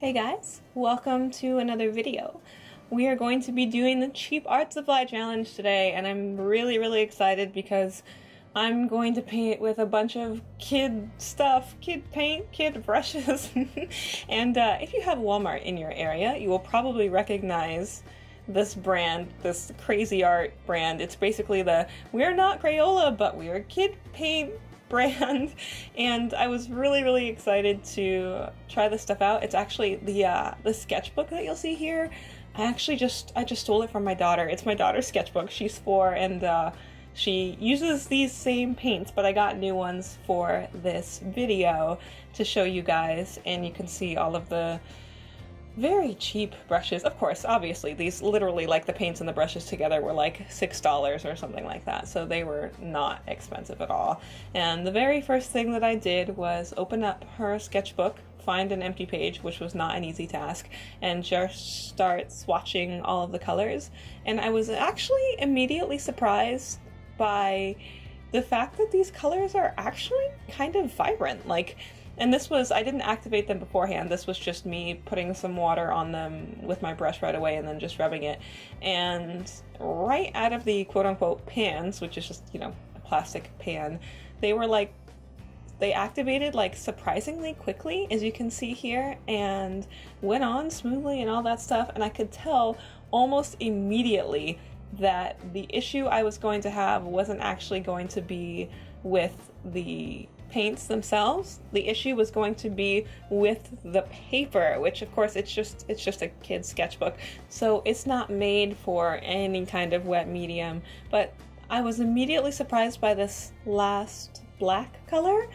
Hey guys, welcome to another video. We are going to be doing the cheap art supply challenge today, and I'm really excited because I'm going to paint with a bunch of kid stuff, kid paint, kid brushes. And if you have Walmart in your area, you will probably recognize this brand, this cra-z-art brand. It's basically the we're not Crayola, but we're kid paint brand, and I was really excited to try this stuff out. It's actually the sketchbook that you'll see here. I just stole it from my daughter. It's my daughter's sketchbook. She's 4, and she uses these same paints, but I got new ones for this video to show you guys, and you can see all of the very cheap brushes. Of course, obviously, these literally, like, the paints and the brushes together were like $6 or something like that, so they were not expensive at all. And the very first thing that I did was open up her sketchbook, find an empty page, which was not an easy task, and just start swatching all of the colors. And I was actually immediately surprised by the fact that these colors are actually kind of vibrant. And this was, I didn't activate them beforehand, this was just me putting some water on them with my brush right away and then just rubbing it. And right out of the quote-unquote pans, which is just, you know, a plastic pan, they activated like surprisingly quickly, as you can see here, and went on smoothly and all that stuff. And I could tell almost immediately that the issue I was going to have wasn't actually going to be with the paints themselves. The issue was going to be with the paper, which of course it's just a kid's sketchbook, so it's not made for any kind of wet medium. But I was immediately surprised by this last black color.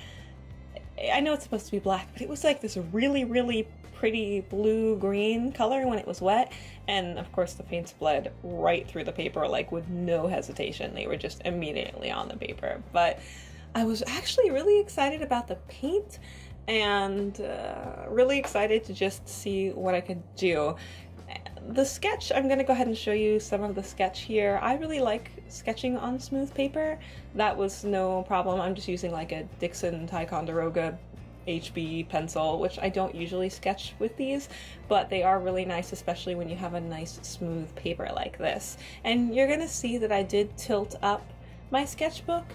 I know it's supposed to be black, but it was like this really pretty blue-green color when it was wet, and of course the paints bled right through the paper, like with no hesitation. They were just immediately on the paper. But I was actually really excited about the paint, and really excited to just see what I could do. The sketch, I'm going to go ahead and show you some of the sketch here. I really like sketching on smooth paper. That was no problem. I'm just using like a Dixon Ticonderoga HB pencil, which I don't usually sketch with these, but they are really nice, especially when you have a nice smooth paper like this. And you're going to see that I did tilt up my sketchbook.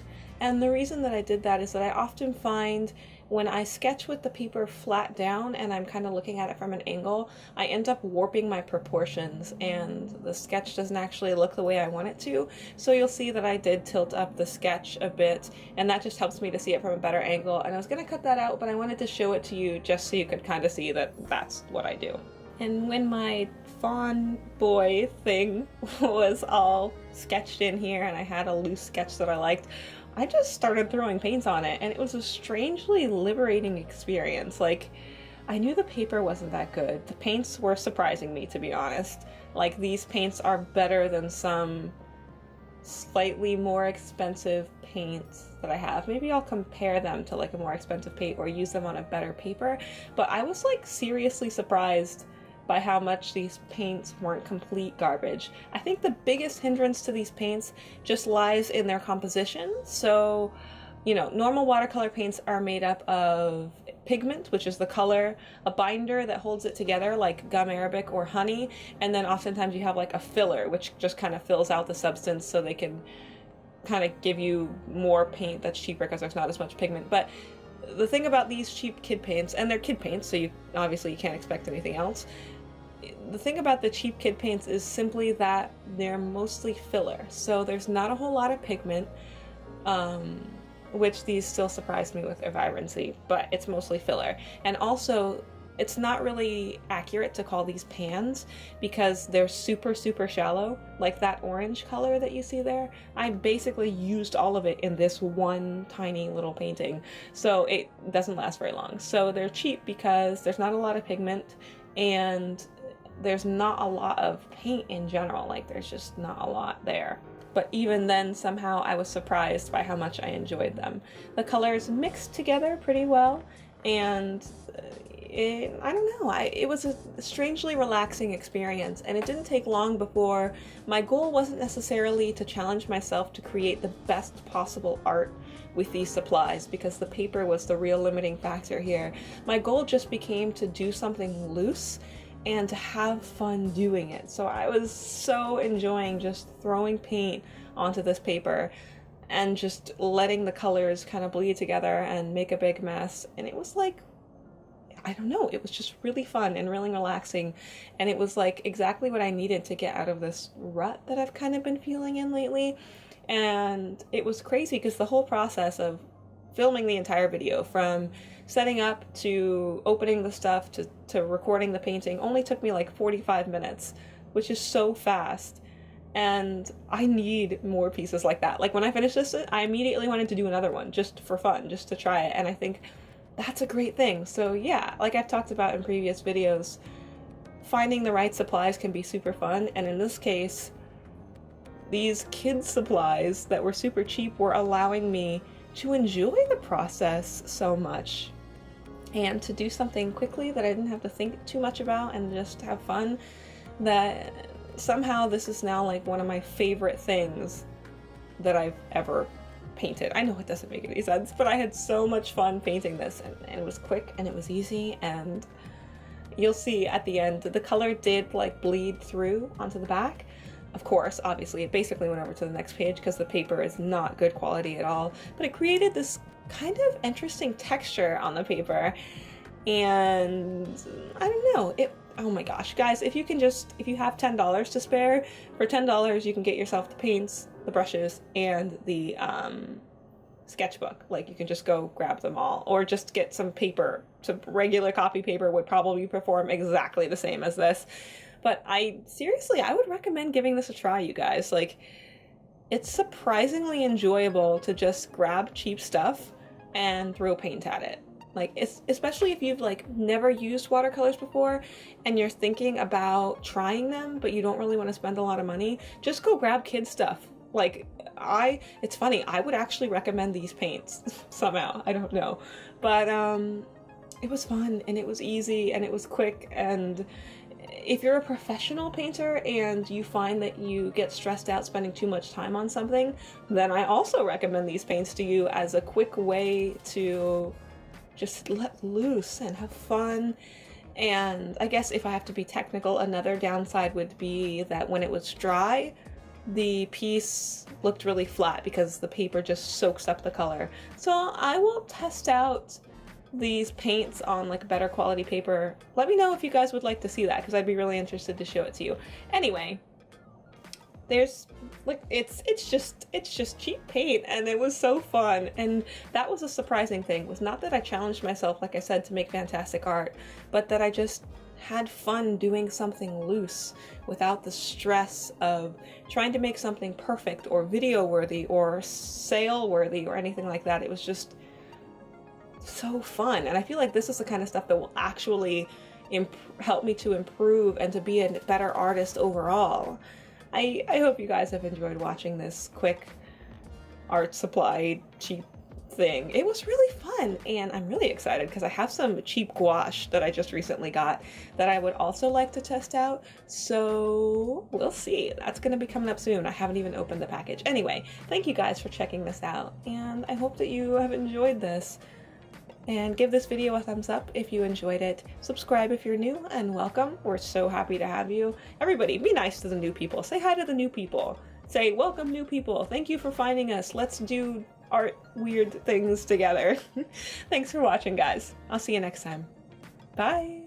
And the reason that I did that is that I often find when I sketch with the paper flat down and I'm kind of looking at it from an angle, I end up warping my proportions and the sketch doesn't actually look the way I want it to. So you'll see that I did tilt up the sketch a bit, and that just helps me to see it from a better angle. And I was going to cut that out, but I wanted to show it to you just so you could kind of see that that's what I do. And when my fawn boy thing was all sketched in here and I had a loose sketch that I liked, I just started throwing paints on it, and it was a strangely liberating experience. Like, I knew the paper wasn't that good. The paints were surprising me, to be honest. Like, these paints are better than some slightly more expensive paints that I have. Maybe I'll compare them to like a more expensive paint or use them on a better paper. But I was like seriously surprised by how much these paints weren't complete garbage. I think the biggest hindrance to these paints just lies in their composition. So, you know, normal watercolor paints are made up of pigment, which is the color, a binder that holds it together like gum arabic or honey, and then oftentimes you have like a filler, which just kind of fills out the substance so they can kind of give you more paint that's cheaper because there's not as much pigment. But the thing about these cheap kid paints, and they're kid paints, so you can't expect anything else. The thing about the cheap kid paints is simply that they're mostly filler. So there's not a whole lot of pigment, which these still surprised me with their vibrancy, but it's mostly filler. And also, it's not really accurate to call these pans because they're super shallow. Like that orange color that you see there, I basically used all of it in this one tiny little painting, so it doesn't last very long. So they're cheap because there's not a lot of pigment, and there's not a lot of paint in general. Like, there's just not a lot there. But even then, somehow I was surprised by how much I enjoyed them. The colors mixed together pretty well, and I don't know, it was a strangely relaxing experience, and it didn't take long before my goal wasn't necessarily to challenge myself to create the best possible art with these supplies, because the paper was the real limiting factor here. My goal just became to do something loose and to have fun doing it. So I was so enjoying just throwing paint onto this paper and just letting the colors kind of bleed together and make a big mess. And it was like, I don't know, it was just really fun and really relaxing. And it was like exactly what I needed to get out of this rut that I've kind of been feeling in lately. And it was crazy because the whole process of filming the entire video, from setting up to opening the stuff to recording the painting, only took me like 45 minutes, which is so fast. And I need more pieces like that. Like when I finished this, I immediately wanted to do another one just for fun, just to try it. And I think that's a great thing. So yeah, like I've talked about in previous videos, finding the right supplies can be super fun. And in this case, these kids' supplies that were super cheap were allowing me to enjoy the process so much and to do something quickly that I didn't have to think too much about and just have fun, that somehow this is now like one of my favorite things that I've ever painted. I know it doesn't make any sense, but I had so much fun painting this, and it was quick and it was easy, and you'll see at the end the color did like bleed through onto the back. Of course, obviously, it basically went over to the next page because the paper is not good quality at all, but it created this kind of interesting texture on the paper, and I don't know, oh my gosh, guys, if you have $10 to spare, for $10 you can get yourself the paints, the brushes, and the sketchbook. Like, you can just go grab them all, or just get some paper. Some regular copy paper would probably perform exactly the same as this. But seriously, I would recommend giving this a try, you guys. Like, it's surprisingly enjoyable to just grab cheap stuff and throw paint at it. Like, especially if you've like never used watercolors before and you're thinking about trying them, but you don't really want to spend a lot of money, just go grab kid stuff. Like, it's funny, I would actually recommend these paints somehow, I don't know. But it was fun, and it was easy, and it was quick, and if you're a professional painter and you find that you get stressed out spending too much time on something, then I also recommend these paints to you as a quick way to just let loose and have fun. And I guess if I have to be technical, another downside would be that when it was dry, the piece looked really flat because the paper just soaks up the color. So I will test out these paints on like better quality paper. Let me know if you guys would like to see that, because I'd be really interested to show it to you. Anyway, there's like, it's just cheap paint, and it was so fun. And that was a surprising thing, was not that I challenged myself, like I said, to make fantastic art, but that I just had fun doing something loose without the stress of trying to make something perfect or video worthy or sale worthy or anything like that. It was just so fun, and I feel like this is the kind of stuff that will actually help me to improve and to be a better artist overall. I hope you guys have enjoyed watching this quick art supply cheap thing. It was really fun, and I'm really excited because I have some cheap gouache that I just recently got that I would also like to test out, so we'll see. That's gonna be coming up soon. I haven't even opened the package. Anyway, thank you guys for checking this out, and I hope that you have enjoyed this. And give this video a thumbs up if you enjoyed it. Subscribe if you're new, and welcome. We're so happy to have you. Everybody, be nice to the new people. Say hi to the new people. Say, welcome new people. Thank you for finding us. Let's do art weird things together. Thanks for watching, guys. I'll see you next time. Bye.